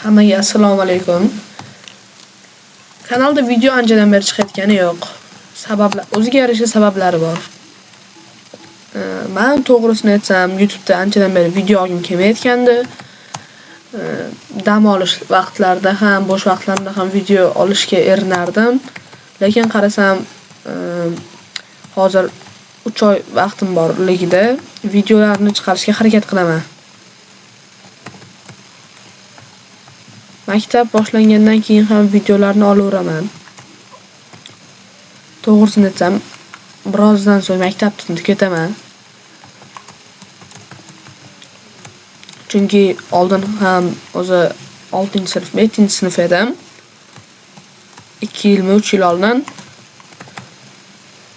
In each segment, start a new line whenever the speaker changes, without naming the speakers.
Hammaga assalomu alaykum. Kanalda video anchadan beri chiqayotgani yo'q. Sabablar, o'ziga yarasha sabablari bor. Men to'g'risini aytsam, YouTube'da anchadan beri video olgim kelmayotgandi. Dam olish vaqtlarida ham, bo'sh vaqtlarimda ham video olishga erinardim. Lekin qarasam, hozir 3 oy vaqtim borligida videolarni chiqarishga harakat qilaman. Maktab boshlangandan keyin ham videolarni olaveraman. To'g'risini aytsam, birozdan so'ng maktabni tugataman. Chunki oldin ham o'zi 6-sinf, 7-sinf edim. 2 yilmi, 3 yil oldin.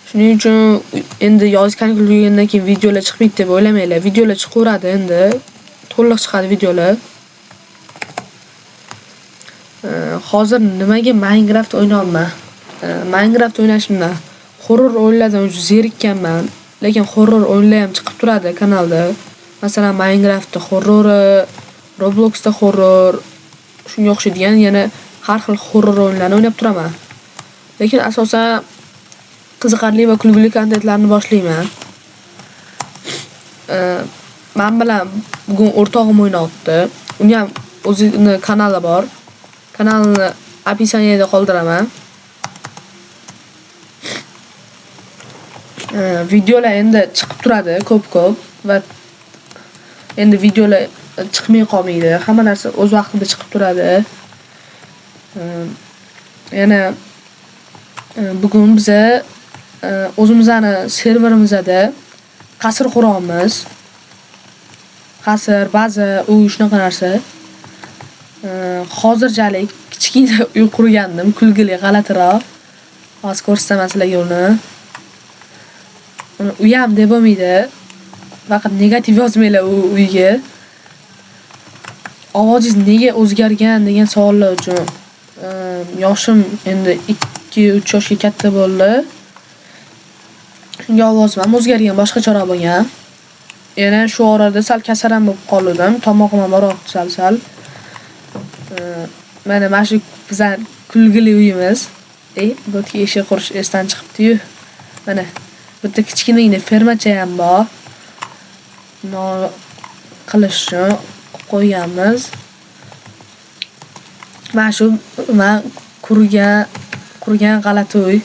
Shuning uchun endi yoz kanikullari tugagandan keyin videolar chiqmaydi deb o'ylamanglar. Videolar chiqaveradi endi. To'liq chiqadi videolar. Hozir nimaga Minecraft o'ynayapman? Minecraft o'ynashimdan horror o'yinlardan zerikkanman. Lekin horror o'yinlar ham chiqib turadi kanalda. Masalan, Minecraftda horrori, Robloxda horror, shunga o'xshaydigan yana har xil horror o'yinlarni o'ynab turaman. Lekin asosan qiziqarli va kulgili kontentlarni boshlayman. Men bilan bugun o'rtog'im o'ynayapti. Uni ham o'zining kanali bor. Kanalni описаниеda qoldiraman. Videolar endi chiqib turadi ko'p-ko'p va endi videolar chiqmay qolmaydi. Hamma narsa o'z vaqtida chiqib turadi. Yana bugun biz o'zimizning serverimizda qasr quramiz. Qasr, baza, uy shunaqa narsa. Hozirchalik kichkina uy qurgandim, kulgili, g'alatiroq. Hozir ko'rsataman sizlarga uni. Uy ham deb bo'lmaydi. Faqat negativ yozmanglar u uyga. Ovozingiz nega o'zgargan degan savollar uchun. Yoshim endi 2-3 yoshga katta bo'ldi. Shunga ovozim ham o'zgargan, boshqacharoq bo'lgan. Yana shu orada sal kasal ham bo'lib qoldim. Tomog'im ham og'riyapti sal. Mana shu bizning kulgili uyimiz. Bu yerga eshik qurish esdan chiqibdi-yu. Mana bu yerda kichkinagina fermacha ham bor. Qilishni qo'yganmiz. Mana shu qurgan g'alati uy.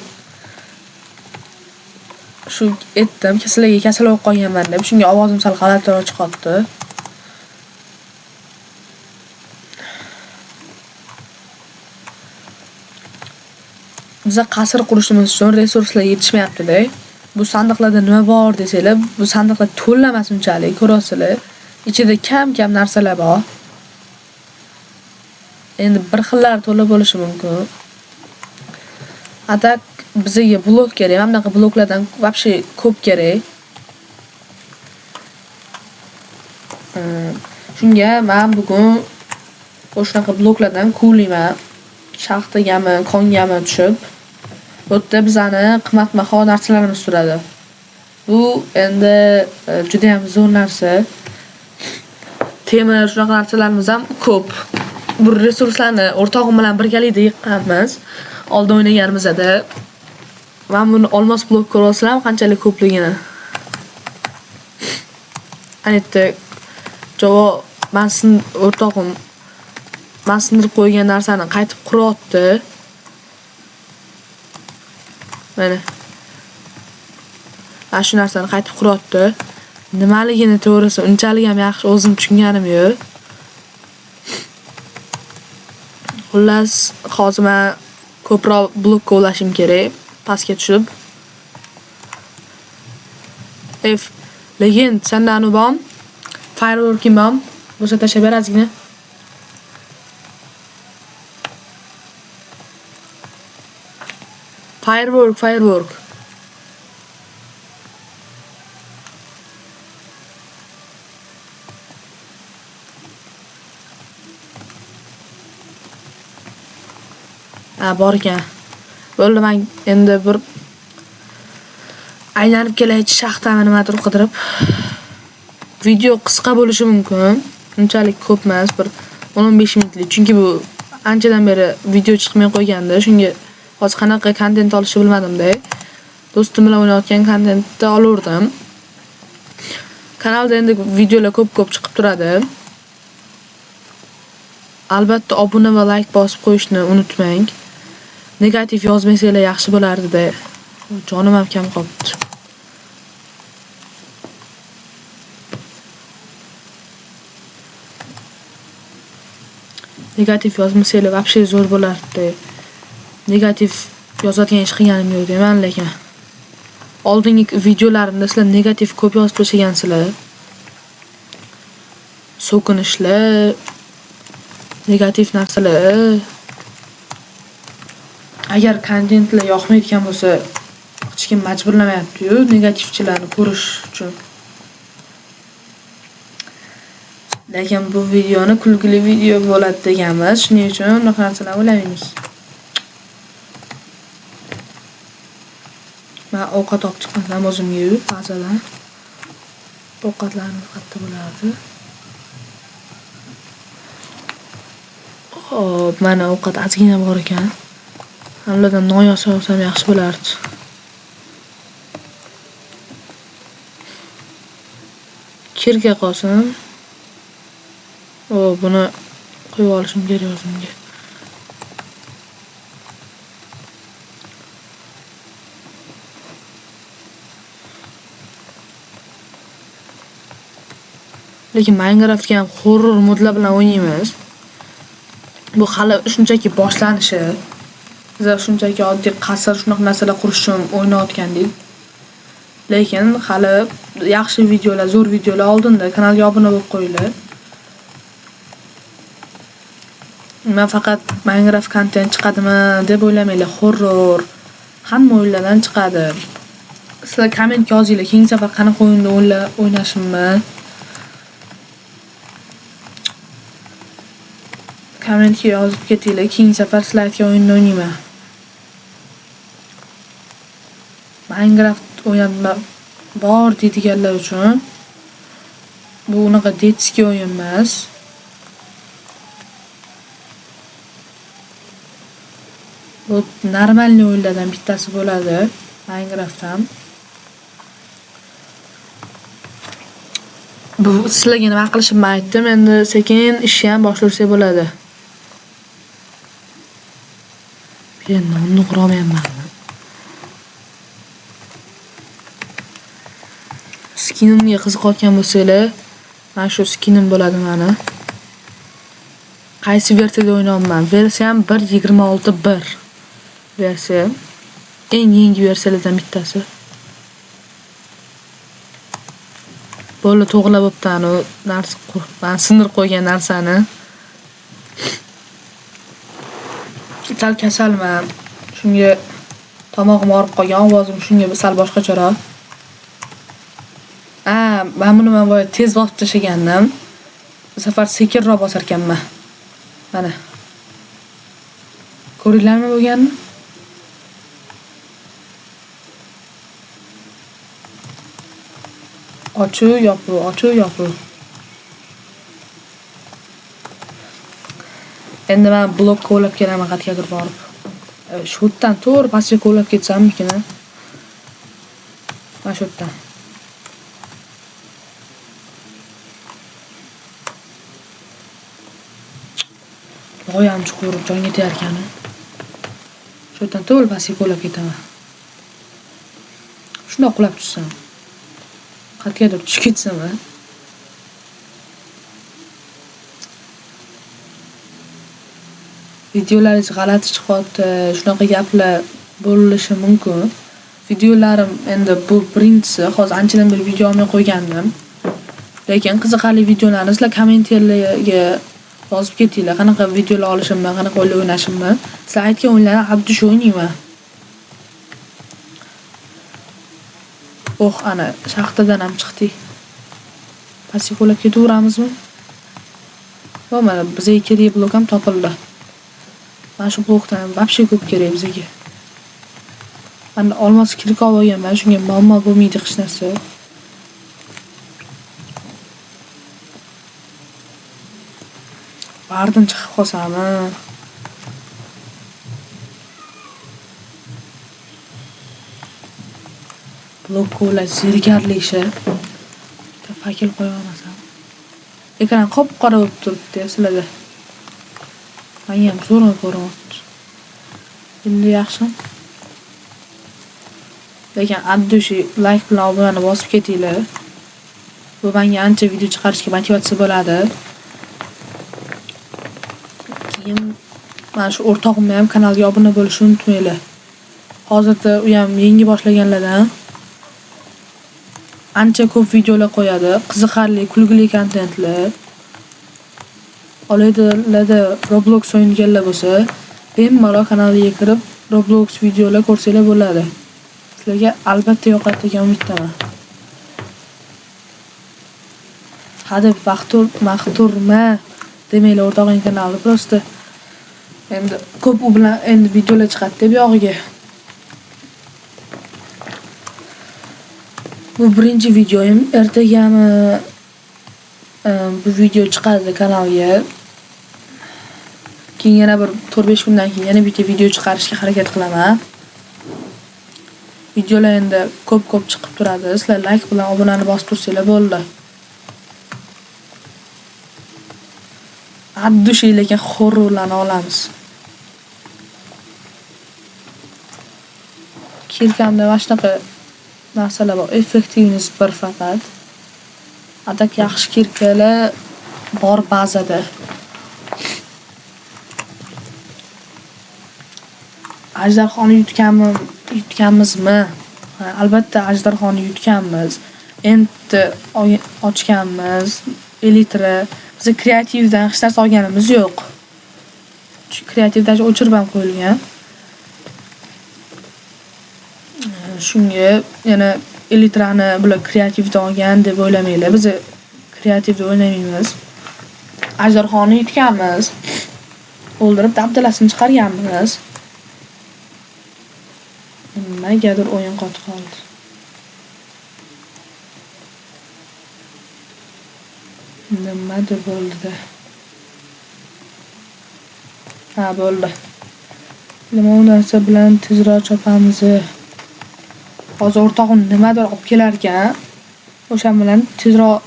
Shu aytdim, sizlarga kasal bo'lib qolganman deb, shunga ovozim sal g'alatiroq chiqyapti. Biz qasr qurishimiz uchun resurslar yetishmayapti-da. Bu sandiqlarda nima bor desanglar, bu sandiqlar to'lamas unchalik, ko'rasizlar. Ichida kam-kam narsalar bor. Endi bir xillar to'la bo'lishi mumkin. Atak bizga blok kerak. Mana bunaqa bloklardan вообще ko'p kerak. Shunga men bugun o'shanaqa bloklardan kuvlayman. Shaxtagami, kongami tushib, bu yerda bizani qimmatbaho narsalarimiz turadi. Bu endi juda ham zo'r narsa. Temir shunaqa narsalarimiz ham ko'p. Bu resurslarni o'rtog'im bilan birgalikda yiqqanmiz. Oldin o'ynaganimizda. Men buni olmos blok ko'rasizlar qanchalik ko'pligini. Anita javob o'rtog'im men sindirib qo'ygan narsani qaytib quryapti. Mana. Shu narsani qaytib quryapti. Nimaligini to'g'risi unchalik ham yaxshi o'zim tushunganim yo'q. Xullas, hozir men ko'proq blok kovlashim kerak, pastga tushib. Lekin sendan bom, fireworking bom, bo'lsa tashlab berasizmi? Firework. Bor ekan. Bo'ldi, men endi bir aylanib kelay shaxtani nimadir qidirib. Video qisqa bo'lishi mumkin. Unchalik ko'p emas, bir 10-15 minutlik. Chunki bu anchadan beri video chiqmay qo'ygandi. Shunga hozir qanaqa kontent olishni bilmadim-da. Do'stim bilan o'ynayotgan kontentni olurdim. Kanalda endi videolar ko'p chiqib turadi. Albatta obuna va like bosib qo'yishni unutmang. Negativ yozmasanglar yaxshi bo'lardi-da. Jonim ham kam qolibdi. Negativ yozmasanglar вообще zo'r bo'lardi. Negativ yozadigan hech qilganim yo'q deyman, lekin oldingi videolarimda sizlar negativ ko'p yozib tashlagansizlar. So'kinishlar, negativ narsalar. Agar kontentlar yoqmaydigan bo'lsa, hech kim majburlamayapti-yu negativchilarni ko'rish uchun. Lekin bu videoni kulgili video bo'ladi deganmiz. Shuning uchun unaqa narsalar o'ylaymiz. Men ovqat olib chiqqanman o'zimga ba'zan. Ovqatlarimiz qatta bo'lardi. Xo'p, mana ovqat ozgina bor ekan. Hammadan non yasam yaxshi bo'lardi. Kirga qolsin. Buni qo'yib olishim kerak o'zimga. Lekin Minecraftga ham horror modlar bilan o'ynaymiz. Bu hali shunchaki boshlanishi. Biz shunchaki oddiy qasr shunaqa narsalar qurish uchun o'ynayotgandik. Lekin hali yaxshi videolar, zo'r videolar oldinda kanalga obuna bo'lib qo'yinglar. Men faqat Minecraft kontent chiqadimi deb o'ylamanglar. Horror hamma o'yinlardan chiqadi. Sizlar kommentga yozinglar, keyingi safar qanaqa o'yinda o'ynashimni. Kommentga yozib ketinglar, keyingi safar sizlar aytgan o'yinni o'ynayman. Minecraft o'ynab bor deydiganlar uchun bu unaqa detskiy o'yin emas. Bu normalniy o'yinlardan bittasi bo'ladi, Minecraft ham. Bu sizlarga nima qilishimni aytdim, endi sekin ishni ham boshlasa bo'ladi. Men nonni quraolmayman. Skinimga qiziqayotgan bo'lsanglar, mana shu skinim bo'ladi meni. Qaysi versiyada o'ynayapman? Versiyam 1.26.1 versiya. Eng yangi versiyalardan bittasi. Bo'la to'g'rilab o'ptan u narsa men sindirib qo'ygan narsani. Sal kasalman. Shunga tomog'im og'rib qolgan, ovozim shunga sal boshqacharoq. Men buni boya tez bosib tashlagandim. Bu safar sekinroq bosar ekanman. Mana. Ko'ringlarmi bo'lganini? Ochuv, yopiq. Endi men blok qo'llab kelaman qayergadir borib. Shu yerdan to'g'ri pastga qo'llab ketsammikin? Mana shu yerdan. G'oyam chuqur jonga tegar ekan. Shu yerdan to'g'ri pastga qo'llab ketaman. Shundoq qulab tushsam. Qayergadir tushib ketsam. Videolaringiz g'alati chiqyapti, shunaqa gaplar bo'lishi mumkin. Videolarim endi bu birinchisi, hozir anchadan beri video olmay qo'ygandim. Lekin qiziqarli videolarni sizlar kommentarlarga yozib ketinglar, qanaqa videolar olishimni, qanaqa o'ynashimni. Sizlar aytgan o'yinlarni xuddi shu o'ynayman. Ana shaxtadan ham chiqdik. Pastga qo'llab ketaveramizmi? Mana bizga kerak blok ham topildi. Mana shu blokdan вообще ko'p kerak bizga. Mana olmos kirib olganman, shunga muammo bo'lmaydi hech narsa. Ardin chiqib qolsam. Bloklar zerikarli ishi. Fakil qo'ya olmasam. Ekran qop-qora bo'lib turibdi sizlarda. Menga ham zo'rg'a ko'ryapti. Endi yaxshi. Lekin addushi like bilan obunani bosib ketinglar. Bu menga ancha video chiqarishga motivatsiya bo'ladi. Keyin mana shu o'rtog'imni ham kanalga obuna bo'lishni unutmanglar. Hozirda u ham yangi boshlaganlardan ancha ko'p videolar qo'yadi, qiziqarli, kulgili kontentlar. Olaylarda Roblox o'ynaganlar bo'lsa, bemalol kanaliga kirib Roblox videolar ko'rsanglar bo'ladi. Sizlarga albatta yoqadi degan umiddaman. Hadeb maqturma demanglar o'rtog'ing kanalida prosta. Endi ko'p u bilan endi videolar chiqadi deb yog'iga. Bu birinchi videoyim. Ertagami bu video chiqadi kanalga. Keyin yana bir 4-5 kundan keyin yana bitta video chiqarishga harakat qilaman. Videolar endi ko'p chiqib turadi. Sizlar like bilan obunani bosib tursanglar bo'ldi. Addushi lekin horrorlarni olamiz. Kirkamda mana shunaqa narsalar bor. Effektivность bir faqat. Atak yaxshi kirkalar bor ba'zida. Ajdarxonni yutganmizmi? Albatta Ajdarxonni yutganmiz. Endi ochganmiz. Elitra. Biz kreativdan hech narsa olganimiz yo'q. Kreativdan o'chirib ham qo'yilgan. Shunga yana elitrani bular kreativdan olgan deb o'ylamanglar. Biz kreativda o'ynamaymiz. Ajdarxonni yutganmiz. O'ldirib dabdalasini chiqarganmiz. Nimagadir o'yin qotib qoldi. Nimadir bo'ldi-da. Ha, bo'ldi. Nima narsa bilan tezroq chopamiz. Hozir o'rtog'im nimadir olib kelar ekan. O'sha bilan tezroq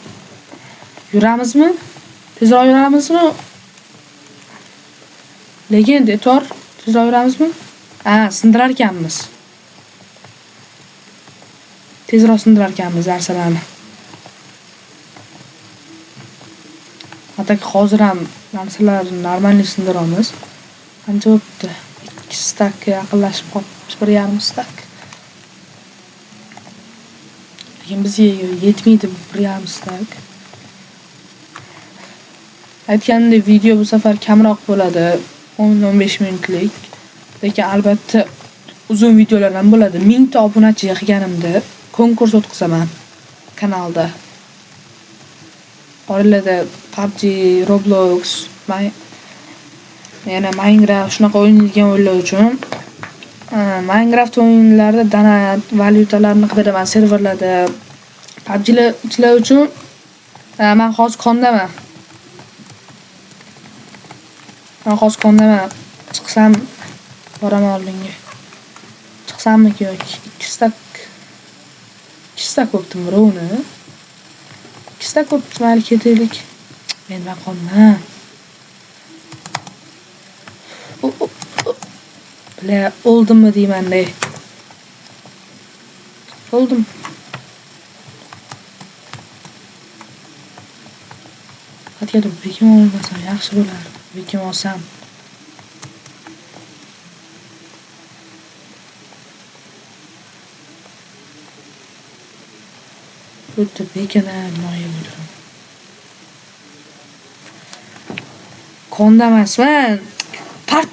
yuramizmi? Lekin detor tezroq yuramizmi? Ha, sindirar ekanmiz. Tezroq sindirar ekanmiz narsalarni. Atak hozir ham narsalarni normalniy sindiramiz. Qancha o'tdi? 2 stakka yaqinlashib qolibmiz, 1,5 stak. Lekin bizga yetmaydi 1,5 stak. Aytganimdek video bu safar kamroq bo'ladi, 10-15 minutlik. Lekin albatta uzun videolar ham bo'ladi. 1000 ta obunachi yig'ganimda konkurs o'tkazaman kanalda. Oralarda PUBG, Roblox, yana Minecraft shunaqa o'ynaydigan o'yinlar uchun Minecraft o'yinlarida donat, valyutalarni qidiraman serverlarda. PUBG'lar uchun men hozir kondaman. Chiqsam boraman oldinga. Chiqsammi yoki 2 stak o'pdim birovni. 2 stak o'pdim, mayli ketaylik. Men qolman. Bile oldimmi deyman-da. Oldim. Qat'iyan bekim olmasam yaxshi bo'lar. Bekim olsam. Xuddi bekana noyib bo'laman. Konda emasman.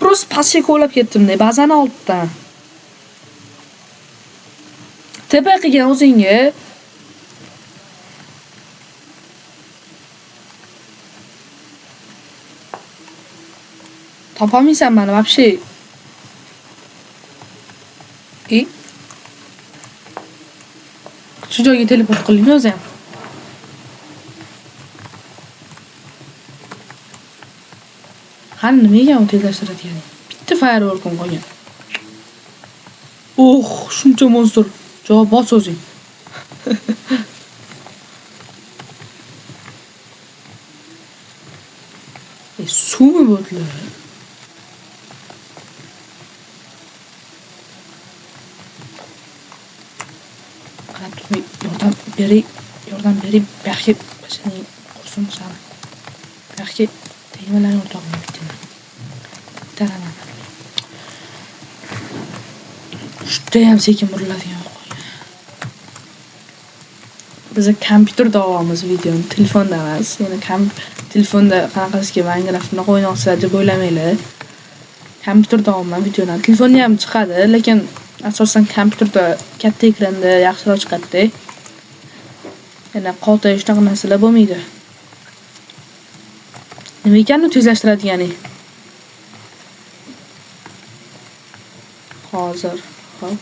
Prosta pastga ko'lab ketdim-da, bazani oldidan. Tepa qilgan o'zingga. Topolmaysan meni вообще. Shu joyga teleport qiling o'zi ham. Qani nima ekan u tezlashtiradigan? Bitta firework'im qolgan. Shuncha monster. Javob bos o'zing. Suvmi bo'tlar? Qarab turmay yordam bering. Baxshi seni qursin sana. Baxshi tegmalaring o'rtog'im bitdimi? Taraman. Juda ham sekin buriladigan qo'ygan. Biz kompyuter davomimiz videoni telefonda emas. Ya'ni telefonda qanaqasiga Minecraftni o'ynayapsizlar deb o'ylamanglar. Kompyuter davomman videolar. Telefonda ham chiqadi, lekin asosan kompyuterda katta ekranda yaxshiroq chiqadi-da. Yana qolta shunaqa narsalar bo'lmaydi. Nima ekan u tezlashtiradiganing? Hozir, hop.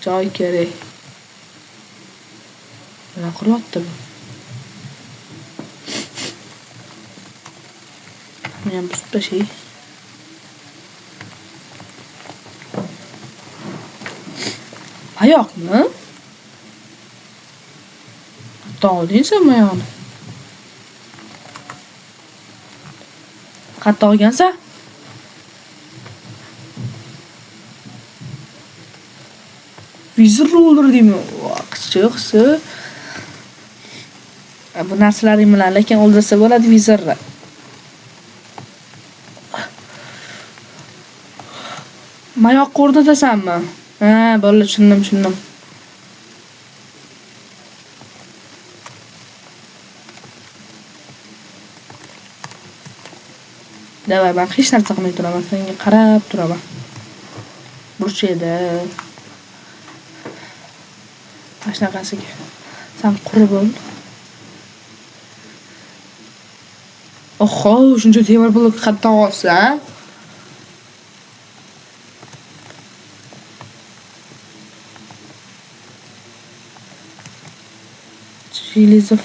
Joy kerak. Nima qilyapti bu? Men buzib tashay. Oyoqmi? To'g'riysan oyoqni. Qatta olgansan? Vizir o'ldirdingmi? Qizcha. Bu narsalaring bilan lekin o'ldirsa bo'ladi vizirni. Mayoqqa o'rnatasanmi? Ha, bo'ldi, tushundim. Davay, men hech narsa qilmay turaman, senga qarab turaman. Burcheda. Ashnaqasiga. Sen qurib bo'l. Shuncha temir blok qatdan olsa, Shilizov.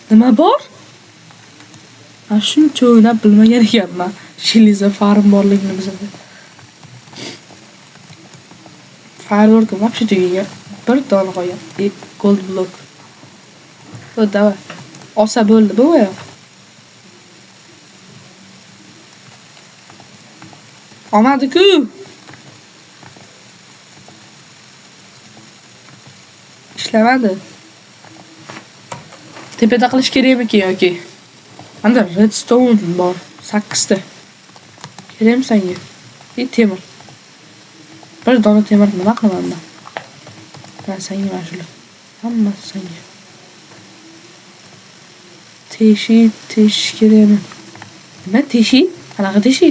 Nima bor? Shuncha o'ynab bilmagan ekanman. Shilizov farm borligini bizda. Firework вообще tugagan. Bir dona qolgan. Gold block. Davay. Olsa bo'ldi bu ya. Olmadi-ku. Ishlamadi. Tepada qilish kerakmi yoki? Anda redstone bor 8 ta. Kerakmi senga? Temir. Bir dona temir nima qilaman men? Ben senga mana shular. Hammasi senga. Teshi kerakmi? Nima teshi? Qanaqa teshi?